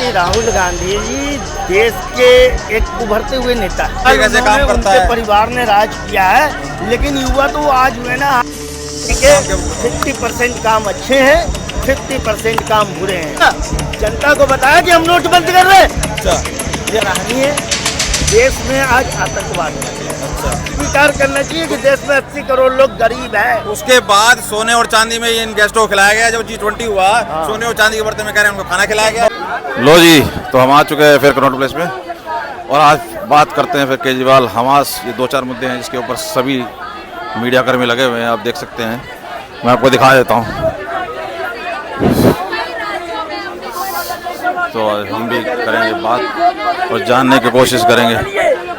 कि राहुल गांधी जी देश के एक उभरते हुए नेता है। कैसे काम करता उनके है? परिवार ने राज किया है, लेकिन युवा तो आज हुए ना 50% काम अच्छे हैं, 50% काम बुरे हैं। जनता को बताया कि हम नोट बंद कर रहे हैं। अच्छा ये कहानी है। देश में आज आतंकवाद है। अच्छा। स्वीकार करना चाहिए कि देश में 80 करोड़ लोग गरीब है। उसके बाद सोने और चांदी में इन गेस्टों को खिलाया गया। जब G20 हुआ, सोने और चांदी के बर्तन में कह रहे हैं उनको खाना खिलाया गया। लो जी, तो हम आ चुके हैं फिर कनॉट प्लेस में और आज बात करते हैं फिर केजरीवाल हमास। ये 2-4 मुद्दे हैं जिसके ऊपर सभी मीडिया कर्मी लगे हुए हैं, आप देख सकते हैं। मैं आपको दिखा देता हूँ। तो हम भी करेंगे बात और जानने की कोशिश करेंगे।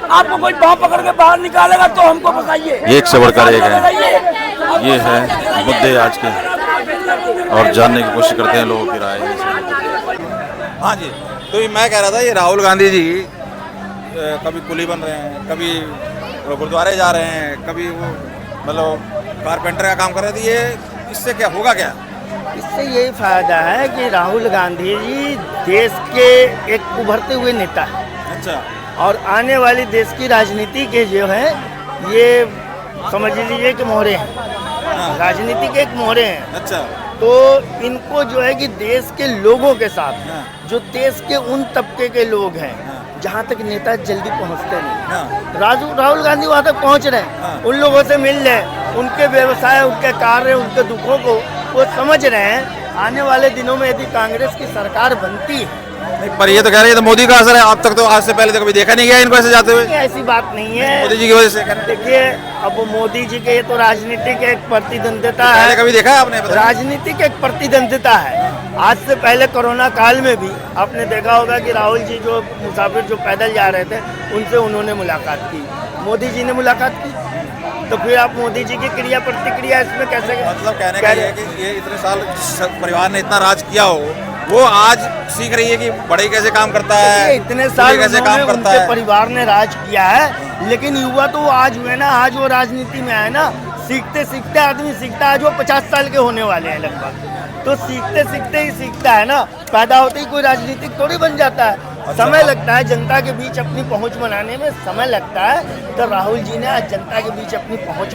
आपको कोई पाँव पकड़ के बाहर निकालेगा तो हमको बताइए। एक से बढ़कर एक है। ये है मुद्दे आज के और जानने की कोशिश करते हैं लोगों की राय। हाँ जी, तो ये मैं कह रहा था, ये राहुल गांधी जी कभी कुली बन रहे हैं, कभी गुरुद्वारे जा रहे हैं, कभी वो मतलब कारपेंटर का काम कर रहे थे। ये इससे क्या होगा क्या? इससे यही फायदा है कि राहुल गांधी जी देश के एक उभरते हुए नेता है। अच्छा। और आने वाली देश की राजनीति के जो है ये समझ लीजिए कि मोहरे हैं। राजनीति के एक मोहरे हैं। अच्छा। तो इनको जो है कि देश के लोगों के साथ, जो देश के उन तबके के लोग हैं जहाँ तक नेता जल्दी पहुँचते नहीं, राहुल गांधी वहाँ तक पहुँच रहे हैं। उन लोगों से मिल रहे, उनके व्यवसाय, उनके कार्य, उनके दुखों को वो समझ रहे हैं। आने वाले दिनों में यदि कांग्रेस की सरकार बनती है, पर ये तो कह रहे हैं तो मोदी का असर है। अब तक तो आज से पहले तो कभी देखा नहीं गया इनको ऐसे जाते हुए। ऐसी बात नहीं है। मोदी जी की वजह से कह रहे हैं। देखिए, अब मोदी जी के तो राजनीतिक एक प्रतिद्वंदिता पहले है। कभी देखा है आपने? राजनीतिक एक प्रतिद्वंदिता है। आज से पहले कोरोना काल में भी आपने देखा होगा कि राहुल जी जो मुसाफिर जो पैदल जा रहे थे, उनसे उन्होंने मुलाकात की, मोदी जी ने मुलाकात की। तो फिर आप मोदी जी की क्रिया प्रतिक्रिया इसमें कैसे? मतलब कहने का ये है कि ये इतने साल परिवार ने इतना राज किया हो, वो आज सीख रही है कि बड़े कैसे काम करता है, इतने साल कैसे काम करता है। परिवार ने राज किया है, लेकिन युवा तो आज हुए ना, आज वो राजनीति में आए ना। सीखते सीखते आदमी सीखता है। आज वो 50 साल के होने वाले हैं लगभग। तो सीखते सीखते ही सीखता है ना। पैदा होते ही कोई राजनीतिक थोड़ी बन जाता है। समय लगता है जनता के बीच अपनी पहुंच बनाने में, समय लगता है। तो राहुल जी ने आज जनता के बीच अपनी पहुंच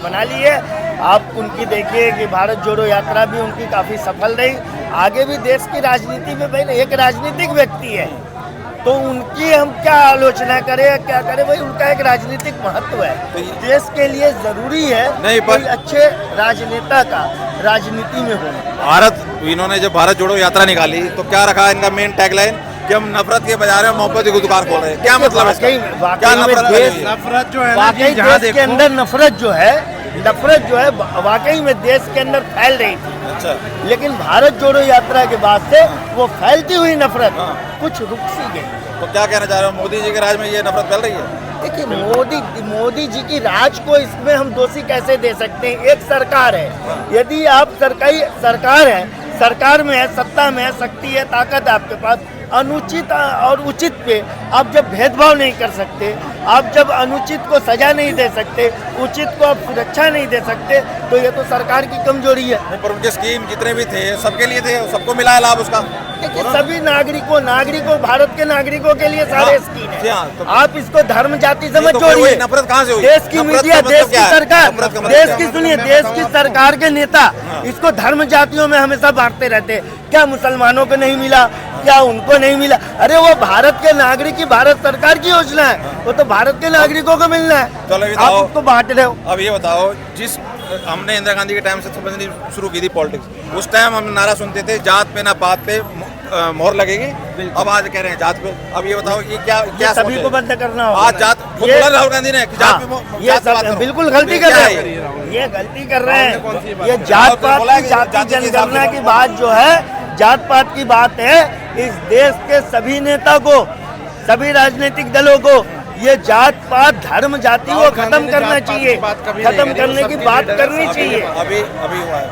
बना ली है। आप उनकी देखिए कि भारत जोड़ो यात्रा भी उनकी काफ़ी सफल रही। आगे भी देश की राजनीति में भाई एक राजनीतिक व्यक्ति है, तो उनकी हम क्या आलोचना करें, क्या करें? भाई उनका एक राजनीतिक महत्व है। देश के लिए जरूरी है नहीं, कोई अच्छे राजनेता का राजनीति में होना। इन्होंने जब भारत जोड़ो यात्रा निकाली तो क्या रखा इनका मेन टैगलाइन कि हम नफरत के बाजार में मोहब्बत की दुकान खोल रहे हैं। क्या मतलब है? क्या नफरत जो है वाकई देश के अंदर नफरत जो है वाकई में देश के अंदर फैल रही थी। अच्छा। लेकिन भारत जोड़ो यात्रा के बाद से वो फैलती हुई नफरत कुछ रुक सी गई। तो क्या कहना चाह रहे हो, मोदी जी के राज में ये नफरत फैल रही है? देखिए, मोदी जी की राज को इसमें हम दोषी कैसे दे सकते हैं? एक सरकार है, यदि आप सरकारी सरकार है, सरकार में है, सत्ता में है, शक्ति है, ताकत है आपके पास, अनुचित और उचित पे आप जब भेदभाव नहीं कर सकते, आप जब अनुचित को सजा नहीं दे सकते, उचित को आप सुरक्षा नहीं दे सकते, तो ये तो सरकार की कमजोरी है। पर उनके स्कीम जितने भी थे सबके लिए थे, सबको मिला है लाभ उसका। देखिए, सभी नागरिकों भारत के नागरिकों के लिए सारे स्कीम है। आप इसको धर्म जाति समझ जोड़िए। नफरत कहाँ से हुई? देश की मीडिया, देश की सरकार, देश की सुनिए, देश की सरकार के नेता इसको धर्म जातियों में हमेशा बांटते रहते हैं। क्या मुसलमानों को नहीं मिला? क्या उनको नहीं मिला? अरे वो भारत के नागरिक की भारत सरकार की योजना है, वो तो भारत के नागरिकों को मिलना है। आप उसको बांट रहे हो। अब ये बताओ, जिस हमने इंदिरा गांधी के टाइम से समझनी शुरू की थी पॉलिटिक्स, उस टाइम हम नारा सुनते थे जात पे ना पात पे मोहर लगेगी। अब आज कह रहे हैं जात पे। अब ये बताओ ये क्या सभी को बंद करना होगा। आज जात राहुल गांधी ने जात पे ये सब बिल्कुल गलती कर रहे हैं। ये गलती कर रहे हैं। ये जात पात, जाति जनगणना की बात जो है, जात पात की बात है। इस देश के सभी नेता को, सभी राजनीतिक दलों को ये जात पात, धर्म, जाति को खत्म करना चाहिए। खत्म करने की बात करनी चाहिए। अभी हुआ है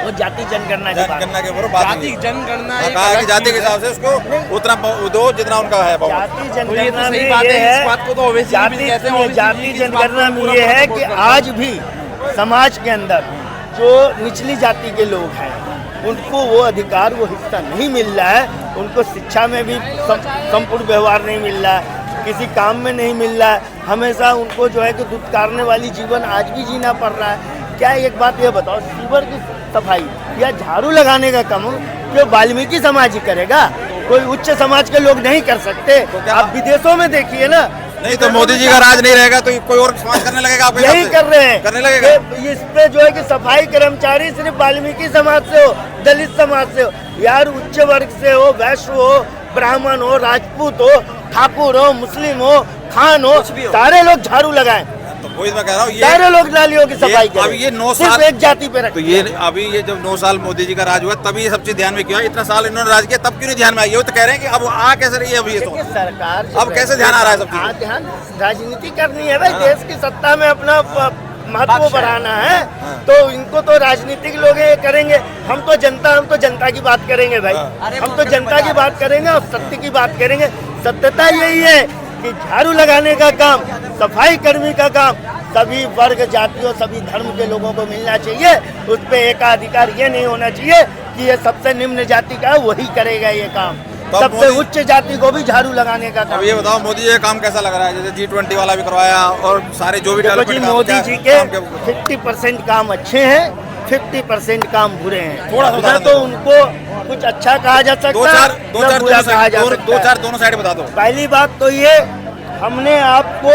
वो जाति जनगणना की बात, जाति जनगणना जाति के हिसाब से उसको उतना दो जितना उनका है। जाति जनगणना में ये है, जाति जनगणना में ये है कि आज भी समाज के अंदर जो निचली जाति के लोग हैं, उनको वो अधिकार, वो हिस्सा नहीं मिल रहा है। उनको शिक्षा में भी संपूर्ण व्यवहार नहीं मिल रहा है, किसी काम में नहीं मिल रहा है। हमेशा उनको जो है कि दुत्कारने वाली जीवन आज भी जीना पड़ रहा है। क्या एक बात ये बताओ, सीवर की सफाई या झाड़ू लगाने का काम जो वाल्मीकि समाज ही करेगा, कोई उच्च समाज के लोग नहीं कर सकते। आप विदेशों में देखिए ना। नहीं तो मोदी जी का राज नहीं रहेगा तो कोई और समाज करने लगेगा, आपके यही हिसाब से? कर रहे हैं, करने लगेगा। इस पे जो है कि सफाई कर्मचारी सिर्फ वाल्मीकि समाज से हो, दलित समाज से हो, यार उच्च वर्ग से हो, वैश्य हो, ब्राह्मण हो, राजपूत हो, ठाकुर हो, मुस्लिम हो, खान हो, सारे लोग झाड़ू लगाएं, तो वही मैं कह रहा हूँ, सारे लोग नालियों की सफाई अभी करें। ये 9 सिर्फ साल एक जाति पे तो रखें। ये अभी ये जब 9 साल मोदी जी का राज हुआ तभी ये सब चीज ध्यान में क्यों आई? इतना साल इन्होंने राज किया तब क्यों नहीं ध्यान में आई? ये तो कह रहे हैं कि अब आ कैसे रही है अभी ये तो। देखिए, सरकार जो अब कैसे ध्यान आ रहा है सब चीज़? हाँ, ध्यान राजनीति करनी है भाई, देश की सत्ता में अपना महत्व बढ़ाना है। तो इनको तो राजनीतिक लोग ये करेंगे, हम तो जनता की बात करेंगे भाई। हम तो जनता की बात करेंगे और सत्य की बात करेंगे। सत्यता यही है कि झाड़ू लगाने का काम, सफाई कर्मी का काम सभी वर्ग, जातियों, सभी धर्म के लोगों को मिलना चाहिए। उस पर एकाधिकार ये नहीं होना चाहिए कि ये सबसे निम्न जाति का है वही करेगा ये काम, तो सबसे मोदी- उच्च जाति को भी झाड़ू लगाने का काम। अब ये बताओ मोदी जी का काम कैसा लग रहा है? जैसे G20 वाला भी करवाया और सारे जो भी देखो जी, डेवलपमेंट काम मोदी क्या- जी के काम क्या- 50% काम अच्छे हैं, 50% काम बुरे हैं। थोड़ा सा ना उदाहरण तो दो। उनको कुछ अच्छा कहा जा सकता है, ना बुरा कहा जा सकता है। दोनों साइड बता दो। पहली बात तो ये, हमने आपको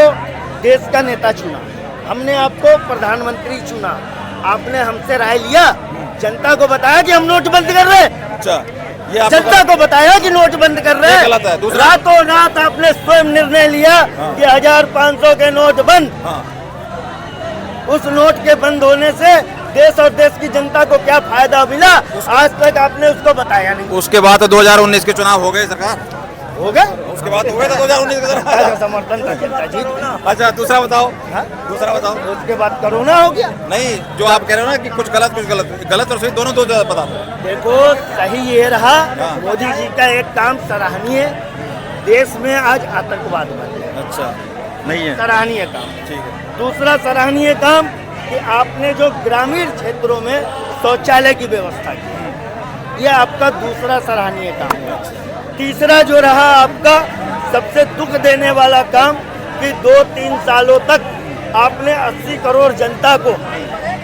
देश का नेता चुना, हमने आपको प्रधानमंत्री चुना, आपने हमसे राय लिया, जनता को बताया कि हम नोट बंद कर रहे हैं, अच्छा, ये आप जनता को बताया कि नोट बंद कर रहे ये हैं। गलत है। दूसरा- रातों रात आपने स्वयं निर्णय लिया कि 1500 के नोट बंद। हाँ। उस नोट के बंद होने से देश और देश की जनता को क्या फायदा मिला, आज तक आपने उसको बताया नहीं। उसके बाद तो 2019 के चुनाव हो गए सरकार, हो गया, उसके बाद हो गए था 2019 के जनता का चुनाव। समर्थन था, जनता जीत। अच्छा दूसरा बताओ, हाँ? दूसरा बताओ। उसके बाद कोरोना हो गया। नहीं, जो आप कह रहे हो ना कि कुछ गलत और सही दोनों दो बता दो। देखो, सही ये रहा, मोदी जी का एक काम सराहनीय, देश में आज आतंकवाद बंद है, अच्छा, नहीं है, सराहनीय काम। ठीक है। दूसरा सराहनीय काम कि आपने जो ग्रामीण क्षेत्रों में शौचालय की व्यवस्था की, यह आपका दूसरा सराहनीय काम है। तीसरा जो रहा आपका सबसे दुख देने वाला काम कि 2-3 सालों तक आपने 80 करोड़ जनता को,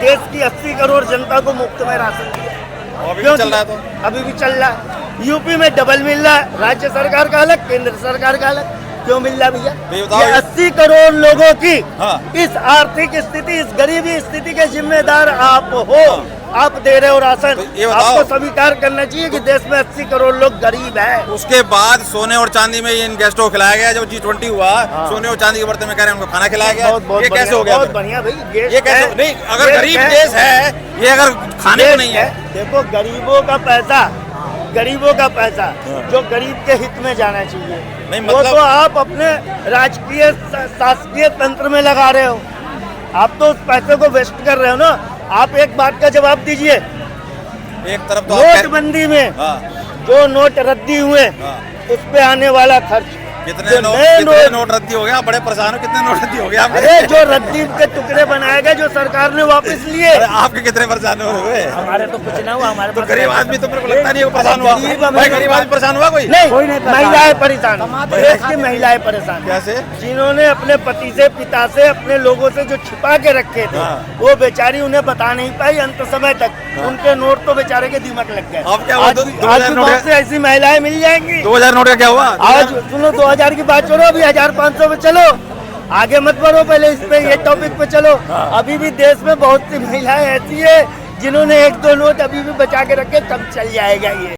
देश की 80 करोड़ जनता को मुफ्त में राशन दिया। अभी भी चल रहा है तो? अभी भी चल रहा है। यूपी में डबल मिल रहा है, राज्य सरकार का अलग, केंद्र सरकार का अलग। क्यों मिल रहा भैया? ये बताओ, ये 80 करोड़ लोगों की हाँ। इस आर्थिक स्थिति, इस गरीबी स्थिति के जिम्मेदार आप हो। आप दे रहे हो राशन, तो ये बताओ, आपको स्वीकार करना चाहिए कि देश में 80 करोड़ लोग गरीब है। उसके बाद सोने और चांदी में इन गेस्टों को खिलाया गया। जब G20 हुआ, सोने और चांदी के बर्तन में कह रहे हैं उनको खाना खिलाया गया। ये कैसे हो गया? बहुत बढ़िया भाई, ये कैसे? नहीं, अगर गरीब देश है, ये अगर खाने को नहीं है, देखो गरीबों का पैसा जो गरीब के हित में जाना चाहिए, नहीं, वो मतलब- तो आप अपने राजकीय शासकीय तंत्र में लगा रहे हो। आप तो उस पैसे को वेस्ट कर रहे हो ना। आप एक बात का जवाब दीजिए, एक तरफ तो आप नोटबंदी में हाँ, जो नोट रद्दी हुए, हाँ। उस पे आने वाला खर्च, कितने जो नोट नए कितने नोट रद्दी हो गए? आप बड़े परेशान हो, कितने नोट रद्दी हो गए आपके? अरे जो रद्दी के टुकड़े बनाए गए, जो सरकार ने वापस लिए, अरे आपके कितने परेशान हो गए? हमारे तो कुछ ना हुआ। हमारे तो पास गरीब आदमी तो मेरे को लगता नहीं है वो परेशान हुआ। गरीब भाई गरीब आदमी परेशान हुआ कोई? नहीं, महिलाएं परेशान, देश की महिलाएं परेशान, कैसे? जिन्होंने अपने पति से, पिता से, अपने लोगों से जो छिपा के रखे थे, हाँ। वो बेचारी उन्हें बता नहीं पाई अंत समय तक। उनके नोट तो बेचारे के दिमाग लग गए। अब क्या हुआ? आज 2000 भी नोट बहुत से ऐसी महिलाएं मिल जाएंगी। 2000 नोट का क्या हुआ? आज सुनो, 2000 की बात छोड़ो, अभी 1500 पे चलो, आगे मत बढ़ो, पहले इस पे, ये टॉपिक पे चलो। अभी भी देश में बहुत सी महिलाएं ऐसी है जिन्होंने 1-2 नोट अभी भी बचा के रखे, तब चल जाएगा ये।